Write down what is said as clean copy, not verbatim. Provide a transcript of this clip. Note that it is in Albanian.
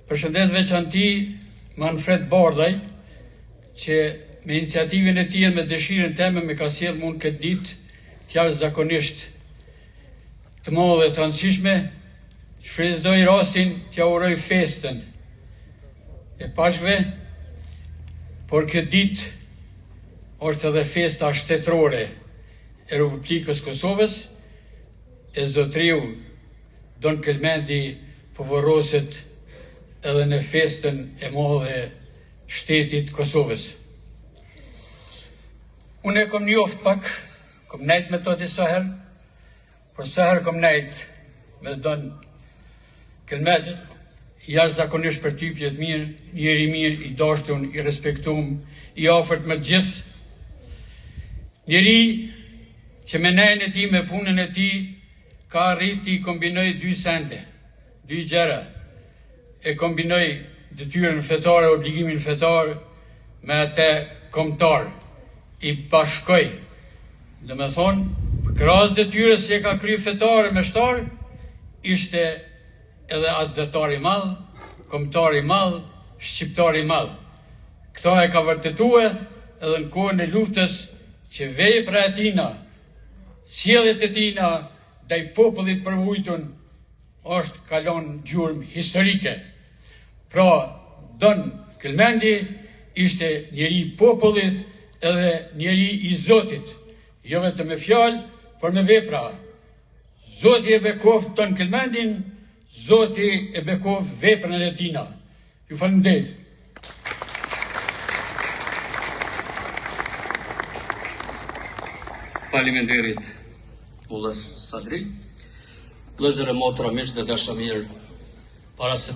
Përshëndes veçanti Manfred Bardhaj, që me iniciativën e tij me dëshirën time me ka sjell mund këtë ditë të jashtëzakonisht të madhe dhe të rëndësishme, shfrytëzoj rastin t'ja uroj festën e Pashkve, por këtë ditë është edhe festa shtetërore e Republikës Kosovës, e zotriu Don Kelmendi përvoroset edhe në festën e madhe shtetit Kosovës. Unë e kom njoft pak, kom nejt me to disa herë, por sa herë kom nejt me Don Kelmendi, jashtëzakonisht për typjet mirë, njeri mirë, i dashtun, i respektum, i afërt me gjithë, njeri që me nejën e ti, me punën e ti, ka arriti i kombinoj dy sende, dy gjera, e kombinoj detyrën fetare, obligimin fetar, me atë kombëtar, i bashkoj. Dhe me thonë, për krahas detyrës që e ka kry fetare me shtar, ishte edhe atëzëtar i madh, kombëtar i madh, shqiptar i madh. Këta e ka vërtetue edhe në kohën e luftës që vepra e tina, sjelljet e tina ndaj popullit përvujtun është kalon gjurmë historike. Pra, Don Kelmendi ishte njeri i popullit edhe njeri i Zotit, jo vetëm me fjalë, por me vepra. Zoti e bekov Don Kelmendin, Zoti e bekov veprën e tina. Ju faleminderit. Faleminderit, Ullës Sadri. Vëllezër e motra, miq dhe dashamirë, para se